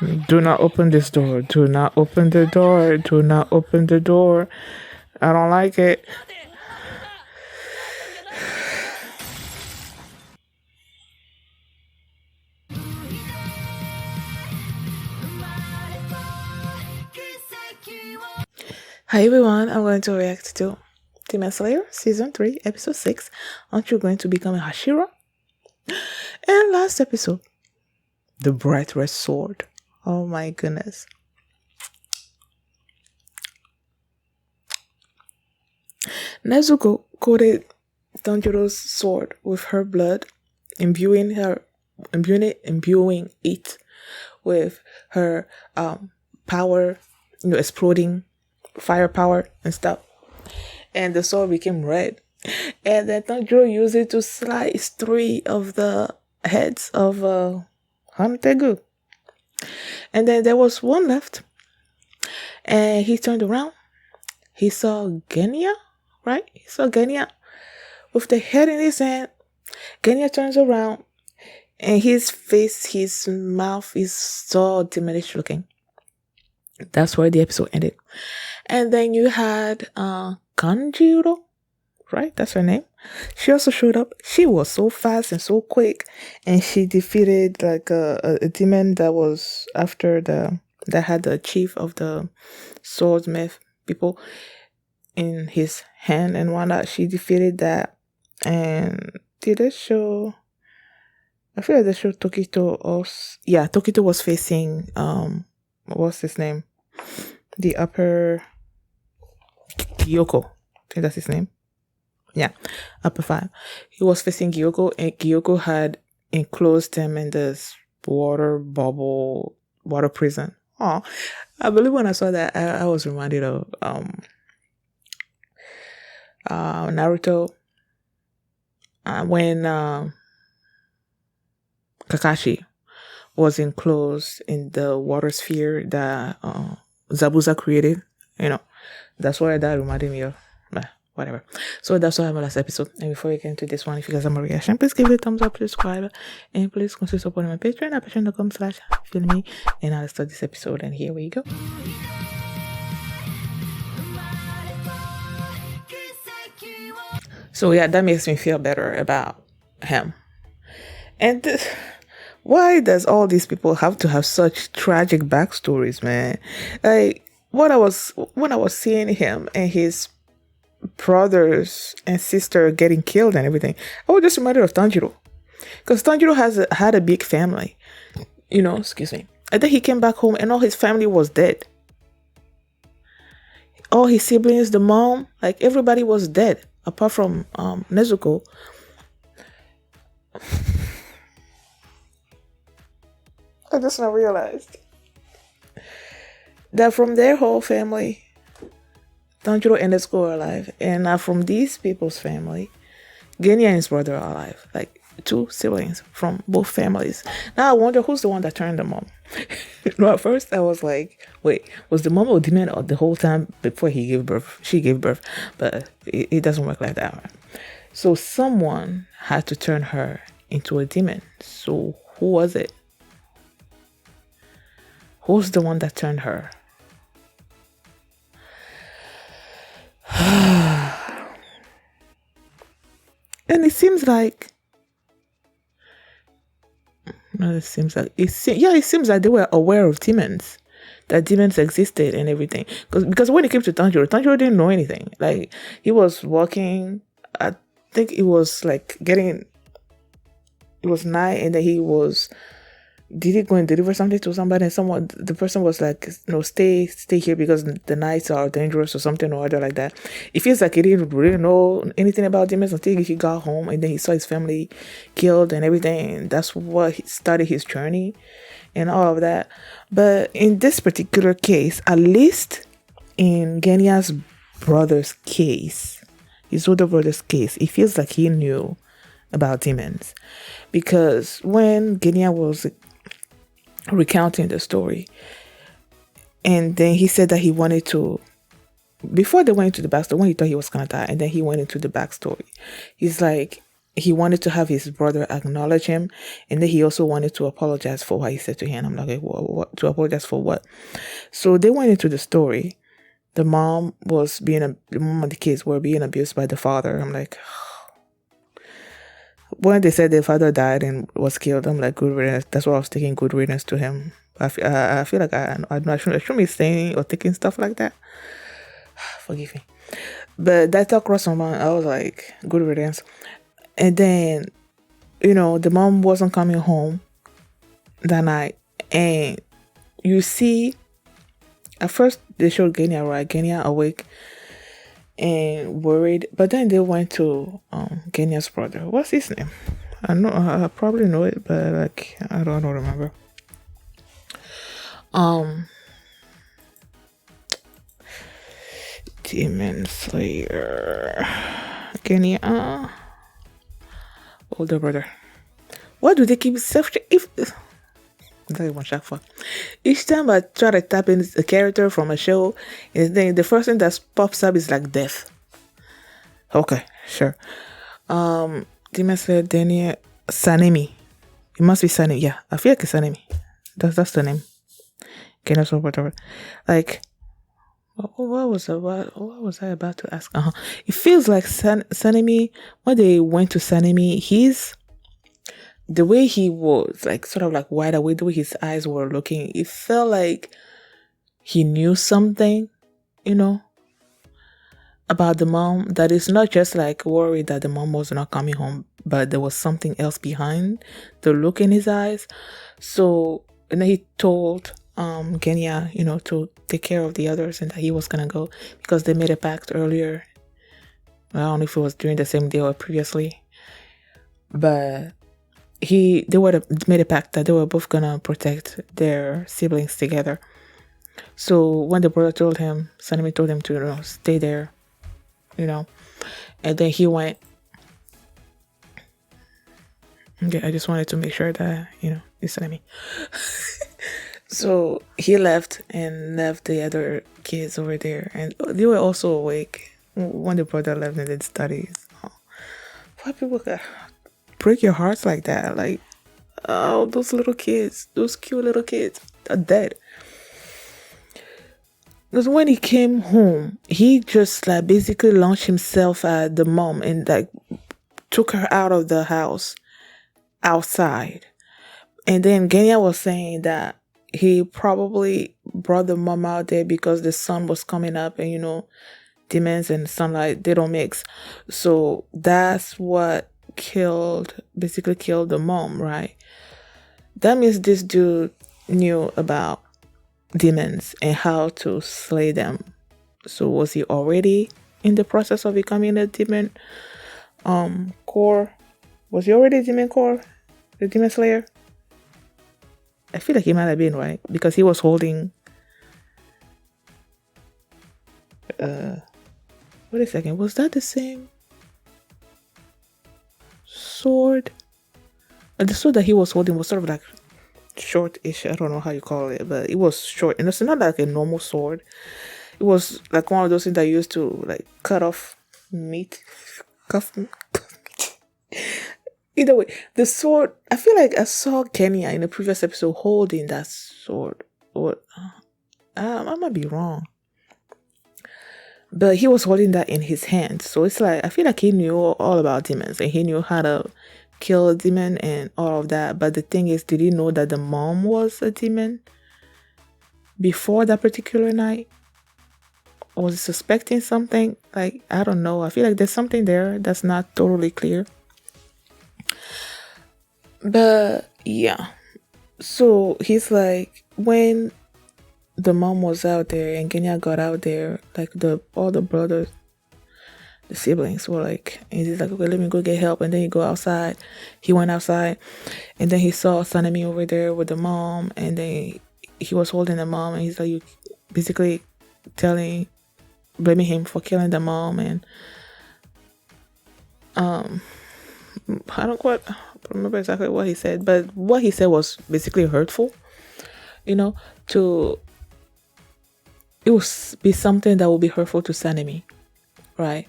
Do not open this door. Do not open the door. Do not open the door. I don't like it. Hi everyone, I'm going to react to Demon Slayer Season 3, Episode 6. Aren't you going to become a Hashira? And last episode, the bright red sword. Oh my goodness. Nezuko coated Tanjiro's sword with her blood, imbuing it with her power, exploding firepower and stuff. And the sword became red. And then Tanjiro used it to slice 3 of the heads of Hantegu. And then there was one left. And he turned around. He saw Genya, right? He saw Genya with the head in his hand. Genya turns around. And his face, his mouth is so diminished looking. That's where the episode ended. And then you had Kanjiro, right? That's her name. She also showed up. She was so fast and so quick. And she defeated like a demon that was after that had the chief of the swordsmith people in his hand and whatnot. She defeated that. And did it show... I feel like they showed Tokito also. Yeah, Tokito was facing what's his name? The upper Gyoko. I think that's his name. Yeah, upper 5. He was facing Gyoko, and Gyoko had enclosed him in this water prison. Oh, I believe when I saw that, I was reminded of Naruto when Kakashi was enclosed in the water sphere that Zabuza created. That's what that reminded me of. Whatever. So that's all I have my last episode. And before we get into this one, if you guys have a reaction, please give it a thumbs up, subscribe, and please consider supporting my Patreon at patreon.com/filmy. And I'll start this episode. And here we go. So yeah, that makes me feel better about him. And why does all these people have to have such tragic backstories, man? Like when I was seeing him and his brothers and sister getting killed and everything, I was just reminded of Tanjiro, because Tanjiro had a big family, excuse me. And then he came back home and all his family was dead. All his siblings, the mom, like everybody was dead apart from Nezuko. I just now realized that from their whole family, Tanjiro and Nezuko are alive. And from these people's family, Genya and his brother are alive. Like 2 siblings from both families. Now I wonder who's the one that turned the mom. At first I was like, wait, was the mom a demon the whole time before she gave birth? But it doesn't work like that. Right? So someone had to turn her into a demon. So who was it? Who's the one that turned her? And it seems like it seems like they were aware of demons, that demons existed and everything. Because when it came to Tanjiro didn't know anything. Like he was walking, I think it was like it was night, and then did he go and deliver something to somebody, and the person was like, stay here because the nights are dangerous or something or other like that. It feels like he didn't really know anything about demons until he got home, and then he saw his family killed and everything, and that's what started his journey and all of that. But in this particular case, at least in Genya's brother's case, his older brother's case, it feels like he knew about demons, because when Genya was recounting the story, and then he said that he wanted to, before they went into the backstory, when he thought he was gonna die, and then he went into the backstory, he's like, he wanted to have his brother acknowledge him, and then he also wanted to apologize for what he said to him. I'm like, okay, what to apologize for what? So they went into the story. The mom the mom and the kids were being abused by the father. I'm like, when they said the father died and was killed, I'm like, good riddance. That's why I was taking good riddance to him. I feel like I shouldn't be saying or thinking stuff like that. Forgive me. But that thought crossed my mind. I was like, good riddance. And then, the mom wasn't coming home that night. And you see, at first they showed Genya, right? Genya awake and worried. But then they went to Genya's brother. What's his name? I probably know it, but like I don't remember. Demon Slayer. Genya. Older brother. Why do they keep each time I try to tap in a character from a show, and then the first thing that pops up is like death. Okay, sure. Demon Slayer Daniel Sanemi. It must be Sanemi. Yeah, I feel like it's Sanemi. That's the name. Okay, that's whatever. Like, what was I about to ask? It feels like Sanemi. When they went to Sanemi, the way he was, like, sort of like wide awake, the way his eyes were looking, it felt like he knew something, about the mom, that is not just like worried that the mom was not coming home, but there was something else behind the look in his eyes. So, and then he told Genya, to take care of the others and that he was gonna go because they made a pact earlier. I don't know if it was during the same day or previously, but they made a pact that they were both gonna protect their siblings together. So when the brother told him, Sanemi told him to stay there, and then he went. Okay, I just wanted to make sure that it's Sanemi. So he left the other kids over there, and they were also awake when the brother left and did studies. Why people break your hearts like that? Like, oh, those little kids, those cute little kids are dead. Because when he came home, he just like basically launched himself at the mom and like took her out of the house outside. And then Genya was saying that he probably brought the mom out there because the sun was coming up and demons and sunlight, they don't mix. So that's what basically killed the mom, right? That means this dude knew about demons and how to slay them. So was he already in the process of becoming a demon core? Was he already a demon core? The demon slayer? I feel like he might have been, right? Because he was holding wait a second, was that the same sword? The sword that he was holding was sort of like short-ish. I don't know how you call it, but it was short. And it's not like a normal sword. It was like one of those things that you used to like cut off meat. Either way, the sword, I feel like I saw Kenya in the previous episode holding that sword. I might be wrong. But he was holding that in his hand. So it's like, I feel like he knew all about demons and he knew how to kill a demon and all of that. But the thing is, did he know that the mom was a demon before that particular night? Was he suspecting something? Like, I don't know. I feel like there's something there that's not totally clear. But yeah. So he's like, when the mom was out there and Kenya got out there, like all the brothers, the siblings were like, and he's like, okay, let me go get help. And then he go outside. He went outside and then he saw Sanemi over there with the mom, and then he was holding the mom, and he's like, you basically blaming him for killing the mom. And I don't quite remember exactly what he said, but what he said was basically hurtful, it would be something that would be hurtful to Sanemi, right?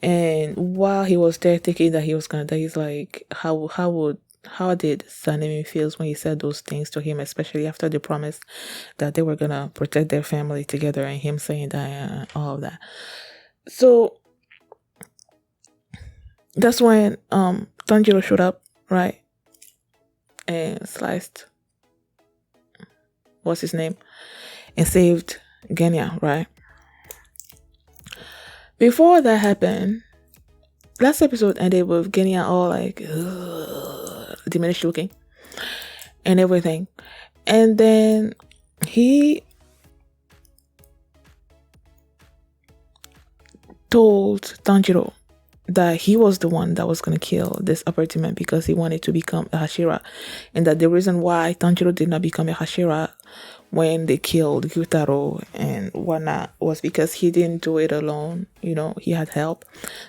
And while he was there thinking that he was gonna die, he's like, how did Sanemi feels when he said those things to him, especially after they promised that they were gonna protect their family together, and him saying that and all of that. So that's when Tanjiro showed up, right? And sliced what's his name? And saved Genya, right? Before that happened, last episode ended with Genya all like diminished looking and everything. And then he told Tanjiro that he was the one that was going to kill this upper demon because he wanted to become a Hashira. And that the reason why Tanjiro did not become a Hashira when they killed Gyutaro and whatnot was because he didn't do it alone. You know, he had help.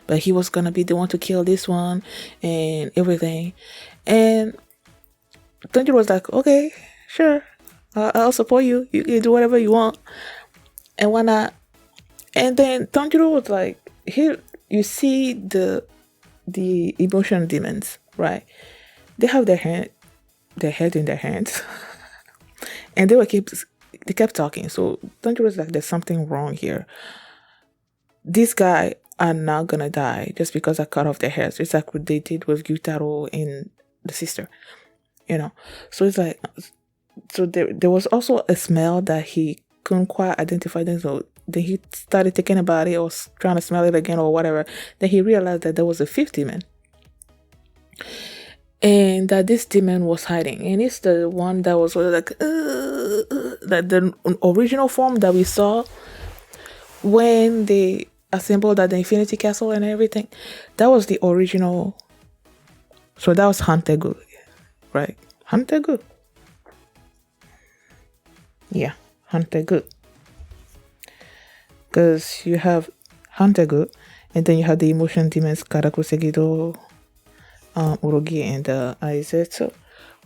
But he was going to be the one to kill this one and everything. And Tanjiro was like, okay, sure. I'll support you. You can do whatever you want and whatnot. And then Tanjiro was like, here, you see the emotion demons, right? They have their head in their hands. And they kept talking. So Tanjiro was like, there's something wrong here. These guys are not gonna die just because I cut off their heads. It's like what they did with Gyutaro and the sister. You know. So it's like, so there was also a smell that he couldn't quite identify them. So then he started thinking about it or trying to smell it again or whatever. Then he realized that there was a fifth demon. And that this demon was hiding. And it's the one that was like, that the original form that we saw when they assembled at the Infinity Castle and everything. That was the original. So that was Hantegu, right? Hantegu. Yeah, Hantegu. Because you have Hantegu, and then you have the emotion demons Karakusegido, Urogi, and Aizetsu.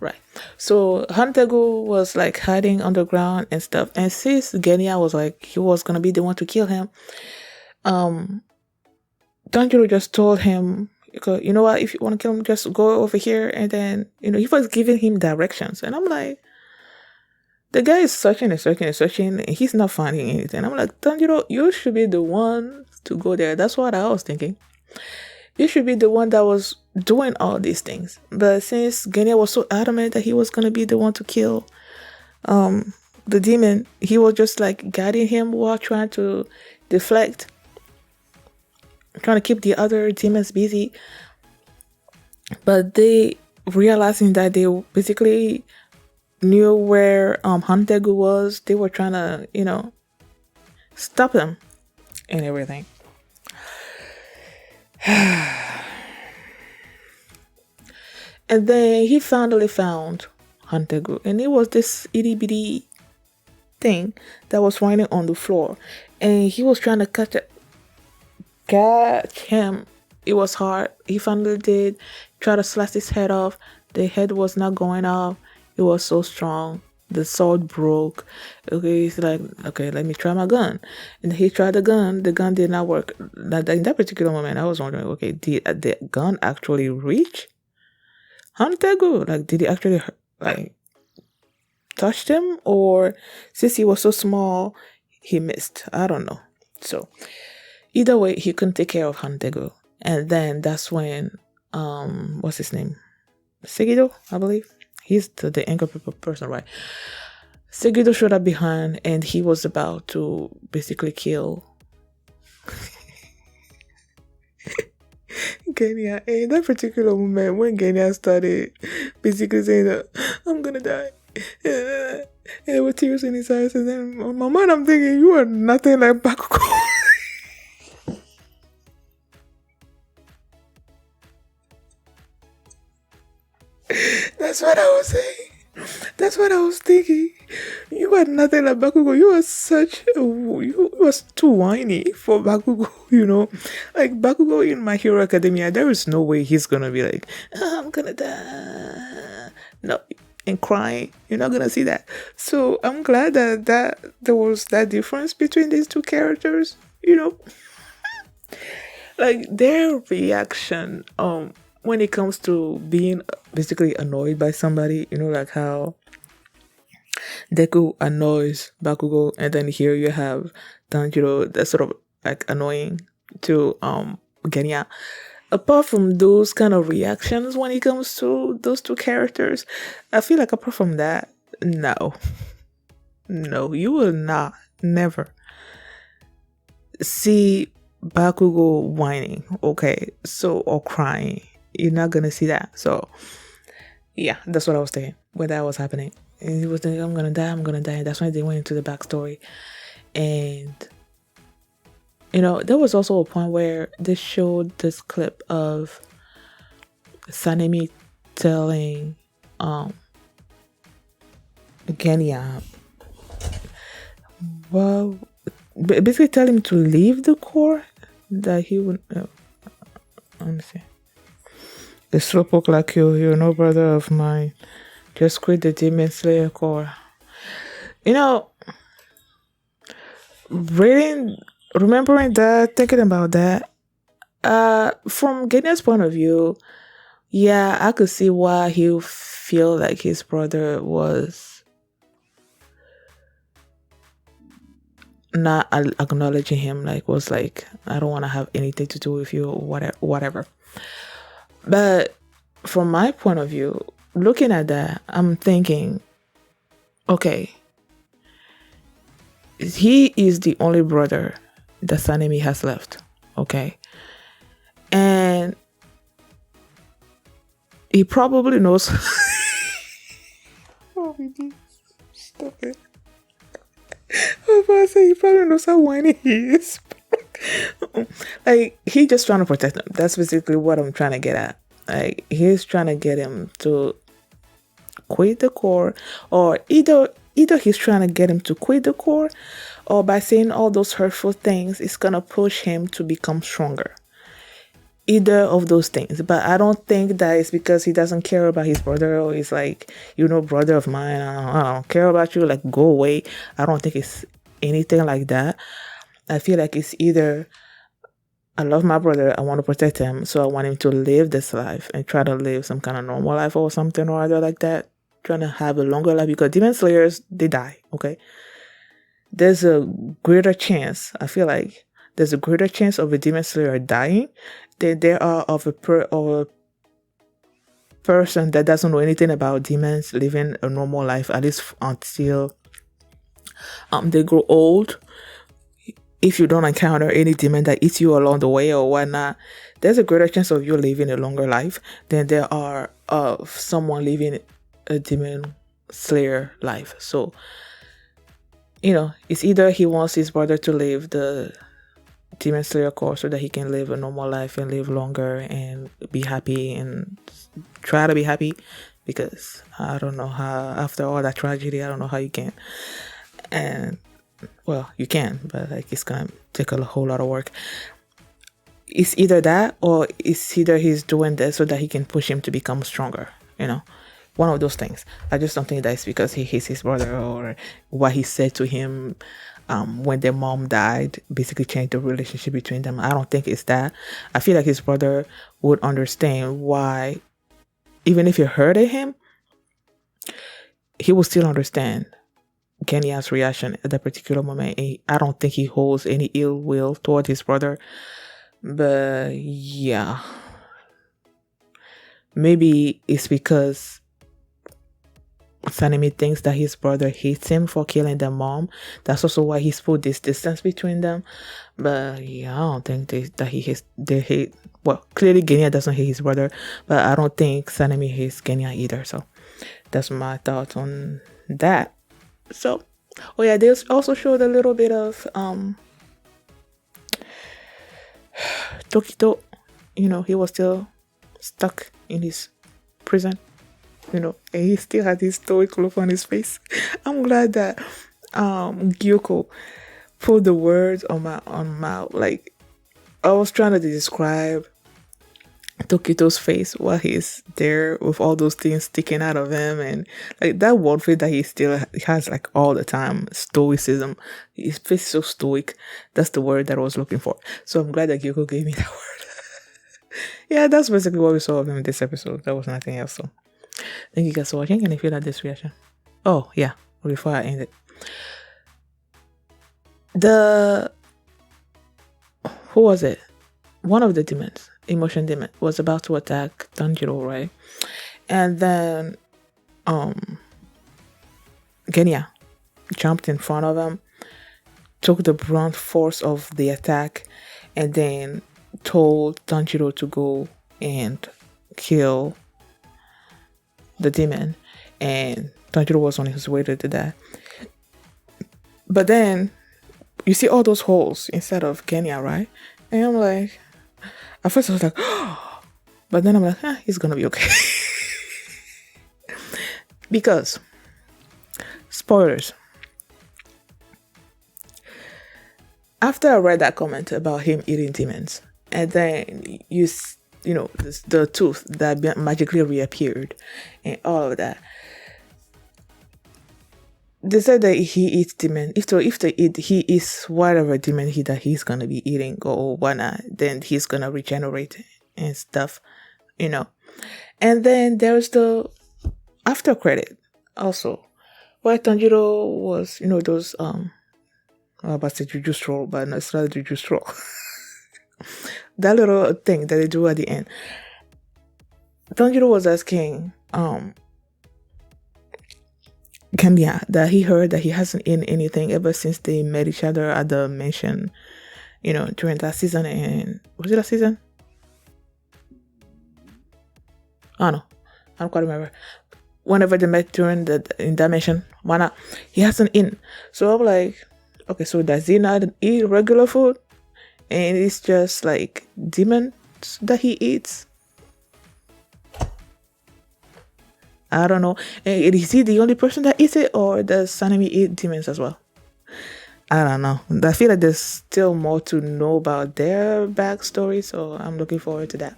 Right. So Hantegu was like hiding underground and stuff. And since Genya was like, he was going to be the one to kill him, Tanjiro just told him, you know what, if you want to kill him, just go over here. And then, you know, he was giving him directions. And I'm like, the guy is searching and searching and searching, and he's not finding anything. I'm like, Tanjiro, you should be the one to go there. That's what I was thinking. You should be the one that was doing all these things. But since Genya was so adamant that he was going to be the one to kill the demon, he was just like guiding him while trying to deflect, trying to keep the other demons busy. But they realizing that they basically knew where Hantegu was, they were trying to, you know, stop them and everything. And then he finally found Hantegu, and it was this itty bitty thing that was running on the floor, and he was trying to catch him. It was hard. He finally did try to slice his head off. The head was not going off. It was so strong. The sword broke. Okay, he's like, okay, let me try my gun. And he tried the gun. The gun did not work. In that particular moment, I was wondering, okay, did the gun actually reach Hantegu? Like, did he actually, like, touch him? Or since he was so small, he missed? I don't know. So, either way, he couldn't take care of Hantegu. And then that's when, what's his name? Segido, I believe. He's the anchor person, right? Segido showed up behind, and he was about to basically kill Genya. And in that particular moment, when Genya started basically saying that, I'm gonna die, and there were tears in his eyes, and then on my mind, I'm thinking, you are nothing like Bakugo. That's what I was saying. That's what I was thinking. You are nothing like Bakugo. You was too whiny for Bakugo, you know. Like Bakugo in My Hero Academia, there is no way he's gonna be like, I'm gonna die. No, and crying. You're not gonna see that. So I'm glad that there was that difference between these two characters, you know. like their reaction when it comes to being basically annoyed by somebody, like how Deku annoys Bakugo, and then here you have Tanjiro that's sort of like annoying to Genya. Apart from those kind of reactions when it comes to those two characters, I feel like apart from that, no. No, you will not never see Bakugo whining, okay, so or crying. You're not gonna see that. So yeah, that's what I was thinking when that was happening. And he was thinking, I'm gonna die, I'm gonna die. And that's when they went into the backstory. And there was also a point where they showed this clip of Sanemi telling Genya, well, basically tell him to leave the core, that he would let me see. The slowpoke like you're no brother of mine. Just quit the Demon Slayer core. Reading, remembering that, thinking about that, from Genya's point of view, yeah, I could see why he would feel like his brother was not acknowledging him, was like, I don't want to have anything to do with you or whatever. But from my point of view, looking at that, I'm thinking, okay, he is the only brother that Sanemi has left, okay? And he probably knows. Oh, stop it. I was about to say, he probably knows how whiny he is. Like, he just trying to protect him. That's basically what I'm trying to get at. Like, he's trying to get him to quit the core, or either he's trying to get him to quit the core, or by saying all those hurtful things, it's gonna push him to become stronger. Either of those things. But I don't think that it's because he doesn't care about his brother, or he's like, brother of mine, I don't care about you, like, go away. I don't think it's anything like that. I feel like it's either, I love my brother, I want to protect him, so I want him to live this life and try to live some kind of normal life or something or other like that. Trying to have a longer life, because Demon Slayers, they die, okay? There's a greater chance, I feel like, there's a greater chance of a Demon Slayer dying than there are of a person that doesn't know anything about demons living a normal life, at least until they grow old. If you don't encounter any demon that eats you along the way or whatnot, there's a greater chance of you living a longer life than there are of someone living a Demon Slayer life. So, it's either he wants his brother to live the Demon Slayer core so that he can live a normal life and live longer and be happy and try to be happy, because I don't know how, after all that tragedy, I don't know how you can. And well, you can, but it's gonna take a whole lot of work. It's either that, or it's either he's doing this so that he can push him to become stronger, one of those things. I just don't think that's because he hates his brother, or what he said to him when their mom died basically changed the relationship between them. I don't think it's that. I feel like his brother would understand why, even if it hurted him, he would still understand Genya's reaction at that particular moment. I don't think he holds any ill will toward his brother. But yeah, maybe it's because Sanemi thinks that his brother hates him for killing their mom. That's also why he's put this distance between them. But yeah, I don't think they hate. Well, clearly Genya doesn't hate his brother, but I don't think Sanemi hates Genya either. So that's my thoughts on that. So, oh yeah, they also showed a little bit of Tokito. He was still stuck in his prison. And he still had this stoic look on his face. I'm glad that Gyoko put the words on my like, I was trying to describe Tokito's face while he's there with all those things sticking out of him, and like that one face that he still has like all the time, stoicism. His face is so stoic. That's the word that I was looking for. So I'm glad that Gyoko gave me that word. Yeah, that's basically what we saw of him in this episode. There was nothing else. So thank you guys for watching, and if you like this reaction, oh yeah, before I end it, the who was it? One of the demons, emotion demon, was about to attack Tanjiro, right? And then Genya jumped in front of him, took the brunt force of the attack, and then told Tanjiro to go and kill the demon. And Tanjiro was on his way to do that. But then you see all those holes inside of Genya, right? And I'm like, at first I was like, oh, but then I'm like, he's gonna be okay. Because, spoilers. After I read that comment about him eating demons, and then you know, the tooth that magically reappeared, and all of that, they said that he eats demon. If they eat, he eats whatever demon that he's gonna be eating or whatnot, then he's gonna regenerate and stuff, you know. And then there's the after credit also, where Tanjiro was, you know, those I was about to say juju stroll, but no, it's not a juju stroll. That little thing that they do at the end. Tanjiro was asking Kenya that he heard that he hasn't eaten anything ever since they met each other at the mansion, you know, during that season. And was it that season? Oh no, I don't quite remember. Whenever they met during in that mansion, why not? He hasn't eaten. So I'm like, okay, so does he not eat regular food? And it's just like demons that he eats? I don't know. Is he the only person that eats it, or does Sanemi eat demons as well? I don't know. I feel like there's still more to know about their backstory, so I'm looking forward to that.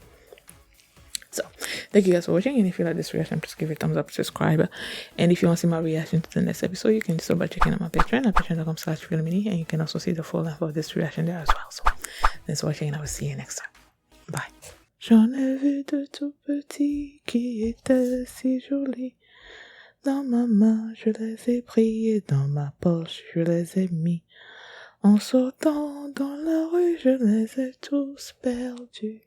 So, thank you guys for watching, and if you like this reaction, please give it a thumbs up, subscribe, and if you want to see my reaction to the next episode, you can do so by checking out my Patreon at patreon.com/filmmini, and you can also see the full length of this reaction there as well. So, thanks for watching, and I will see you next time. Bye. J'en ai vu de tout petits qui étaient si jolis. Dans ma main, je les ai pris et dans ma poche, je les ai mis. En sautant dans la rue, je les ai tous perdus.